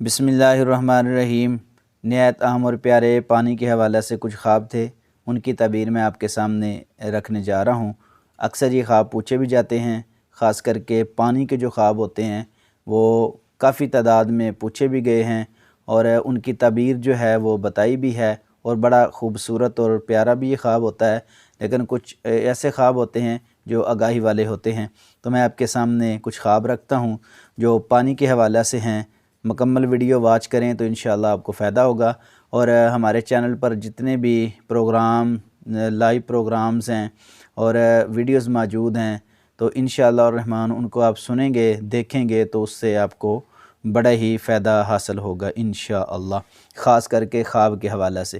بسم اللہ الرحمن الرحیم۔ نہایت اہم اور پیارے پانی کے حوالے سے کچھ خواب تھے، ان کی تعبیر میں آپ کے سامنے رکھنے جا رہا ہوں۔ اکثر یہ خواب پوچھے بھی جاتے ہیں، خاص کر کے پانی کے جو خواب ہوتے ہیں وہ کافی تعداد میں پوچھے بھی گئے ہیں اور ان کی تعبیر جو ہے وہ بتائی بھی ہے، اور بڑا خوبصورت اور پیارا بھی یہ خواب ہوتا ہے۔ لیکن کچھ ایسے خواب ہوتے ہیں جو آگاہی والے ہوتے ہیں، تو میں آپ کے سامنے کچھ خواب رکھتا ہوں جو پانی کے حوالے سے ہیں۔ مکمل ویڈیو واچ کریں تو انشاءاللہ آپ کو فائدہ ہوگا، اور ہمارے چینل پر جتنے بھی لائیو پروگرامز ہیں اور ویڈیوز موجود ہیں تو انشاءاللہ الرحمن ان کو آپ سنیں گے، دیکھیں گے تو اس سے آپ کو بڑا ہی فائدہ حاصل ہوگا انشاءاللہ، خاص کر کے خواب کے حوالے سے۔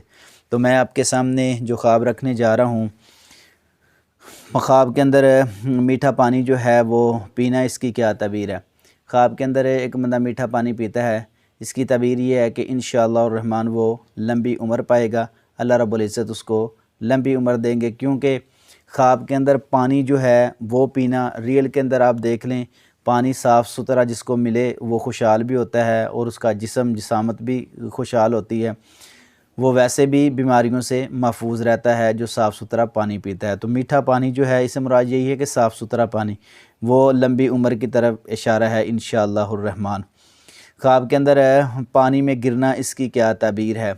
تو میں آپ کے سامنے جو خواب رکھنے جا رہا ہوں، خواب کے اندر میٹھا پانی جو ہے وہ پینا، اس کی کیا تعبیر ہے؟ خواب کے اندر ایک بندہ میٹھا پانی پیتا ہے، اس کی تعبیر یہ ہے کہ انشاءاللہ الرحمن وہ لمبی عمر پائے گا، اللہ رب العزت اس کو لمبی عمر دیں گے، کیونکہ خواب کے اندر پانی جو ہے وہ پینا، ریئل کے اندر آپ دیکھ لیں پانی صاف ستھرا جس کو ملے وہ خوشحال بھی ہوتا ہے اور اس کا جسامت بھی خوشحال ہوتی ہے، وہ ویسے بھی بیماریوں سے محفوظ رہتا ہے جو صاف ستھرا پانی پیتا ہے۔ تو میٹھا پانی جو ہے، اس سے مراد یہی ہے کہ صاف ستھرا پانی، وہ لمبی عمر کی طرف اشارہ ہے انشاءاللہ الرحمن۔ خواب کے اندر پانی میں گرنا، اس کی کیا تعبیر ہے؟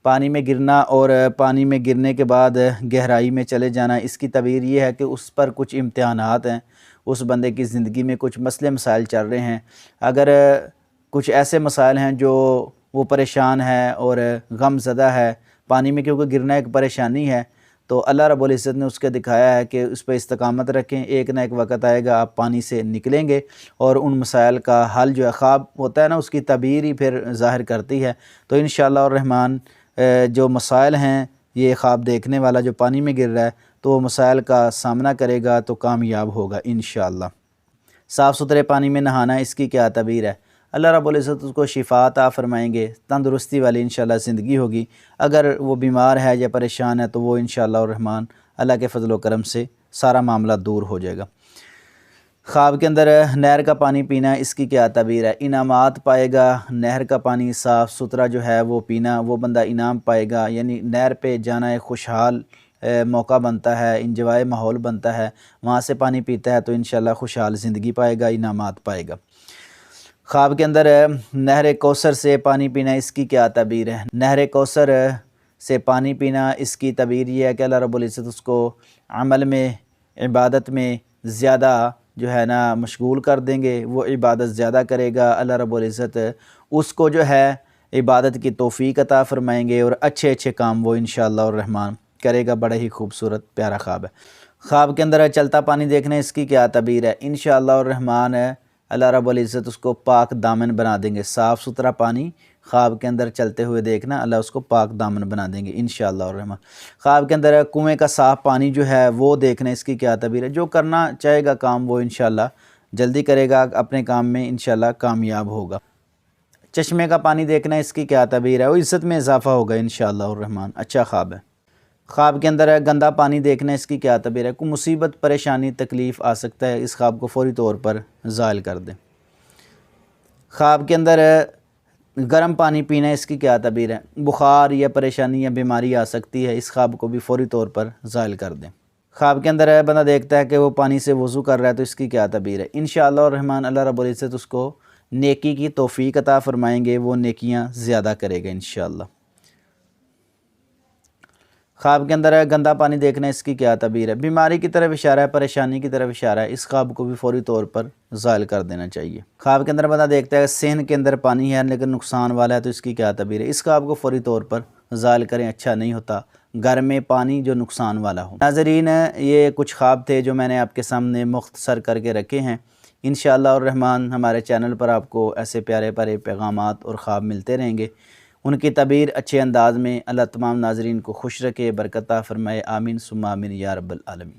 پانی میں گرنا اور پانی میں گرنے کے بعد گہرائی میں چلے جانا، اس کی تعبیر یہ ہے کہ اس پر کچھ امتحانات ہیں، اس بندے کی زندگی میں کچھ مسئلے مسائل چل رہے ہیں۔ اگر کچھ ایسے مسائل ہیں جو وہ پریشان ہے اور غم زدہ ہے، پانی میں کیونکہ گرنا ایک پریشانی ہے، تو اللہ رب العزت نے اس کے دکھایا ہے کہ اس پہ استقامت رکھیں، ایک نہ ایک وقت آئے گا آپ پانی سے نکلیں گے، اور ان مسائل کا حل جو ہے، خواب ہوتا ہے نا، اس کی تعبیر ہی پھر ظاہر کرتی ہے۔ تو انشاءاللہ الرحمن جو مسائل ہیں، یہ خواب دیکھنے والا جو پانی میں گر رہا ہے تو وہ مسائل کا سامنا کرے گا تو کامیاب ہوگا انشاءاللہ۔ صاف ستھرے پانی میں نہانا، اس کی کیا تعبیر ہے؟ اللہ رب العزت اس کو شفا عطا فرمائیں گے، تندرستی والی انشاءاللہ زندگی ہوگی۔ اگر وہ بیمار ہے یا پریشان ہے تو وہ انشاءاللہ الرحمن اللہ کے فضل و کرم سے سارا معاملہ دور ہو جائے گا۔ خواب کے اندر نہر کا پانی پینا، اس کی کیا تعبیر ہے؟ انعامات پائے گا، نہر کا پانی صاف ستھرا جو ہے وہ پینا، وہ بندہ انعام پائے گا، یعنی نہر پہ جانا ایک خوشحال موقع بنتا ہے، انجوائے ماحول بنتا ہے، وہاں سے پانی پیتا ہے تو انشاءاللہ خوشحال زندگی پائے گا، انعامات پائے گا۔ خواب کے اندر نہر کوثر سے پانی پینا، اس کی کیا تعبیر ہے؟ نہر کوثر سے پانی پینا، اس کی تعبیر یہ ہے کہ اللہ رب العزت اس کو عمل میں، عبادت میں زیادہ جو ہے نا مشغول کر دیں گے، وہ عبادت زیادہ کرے گا، اللہ رب العزت اس کو جو ہے عبادت کی توفیق عطا فرمائیں گے، اور اچھے اچھے کام وہ انشاءاللہ الرحمن کرے گا۔ بڑا ہی خوبصورت پیارا خواب ہے۔ خواب کے اندر چلتا پانی دیکھنا، اس کی کیا تعبیر ہے؟ انشاءاللہ الرحمن اللہ رب العزت اس کو پاک دامن بنا دیں گے۔ صاف ستھرا پانی خواب کے اندر چلتے ہوئے دیکھنا، اللہ اس کو پاک دامن بنا دیں گے انشاءاللہ الرحمن۔ خواب کے اندر کنویں کا صاف پانی جو ہے وہ دیکھنا، اس کی کیا تعبیر ہے؟ جو کرنا چاہے گا کام وہ انشاءاللہ جلدی کرے گا، اپنے کام میں انشاءاللہ کامیاب ہوگا۔ چشمے کا پانی دیکھنا، اس کی کیا تعبیر ہے؟ وہ عزت میں اضافہ ہوگا انشاءاللہ الرحمن، اچھا خواب ہے۔ خواب کے اندر گندا پانی دیکھنا، اس کی کیا تعبیر ہے؟ کوئی مصیبت، پریشانی، تکلیف آ سکتا ہے، اس خواب کو فوری طور پر زائل کر دیں۔ خواب کے اندر گرم پانی پینا، اس کی کیا تعبیر ہے؟ بخار یا پریشانی یا بیماری آ سکتی ہے، اس خواب کو بھی فوری طور پر زائل کر دیں۔ خواب کے اندر بندہ دیکھتا ہے کہ وہ پانی سے وضو کر رہا ہے تو اس کی کیا تعبیر ہے؟ انشاءاللہ الرحمن اللہ رب العزت اس کو نیکی کی توفیق عطا فرمائیں گے، وہ نیکیاں زیادہ کرے گا انشاءاللہ۔ خواب کے اندر گندا پانی دیکھنا، اس کی کیا تعبیر ہے؟ بیماری کی طرف اشارہ ہے، پریشانی کی طرف اشارہ ہے، اس خواب کو بھی فوری طور پر زائل کر دینا چاہیے۔ خواب کے اندر بندہ دیکھتا ہے صحن کے اندر پانی ہے لیکن نقصان والا ہے تو اس کی کیا تعبیر ہے؟ اس خواب کو فوری طور پر زائل کریں، اچھا نہیں ہوتا گھر میں پانی جو نقصان والا ہو۔ ناظرین، یہ کچھ خواب تھے جو میں نے آپ کے سامنے مختصر کر کے رکھے ہیں۔ انشاءاللہ الرحمن ہمارے چینل پر آپ کو ایسے پیارے پیارے پیغامات اور خواب ملتے رہیں گے۔ ان کی تعبیر اچھے انداز میں اللہ تمام ناظرین کو خوش رکھے، برکت عطا فرمائے، آمین ثم آمین یا رب العالمین۔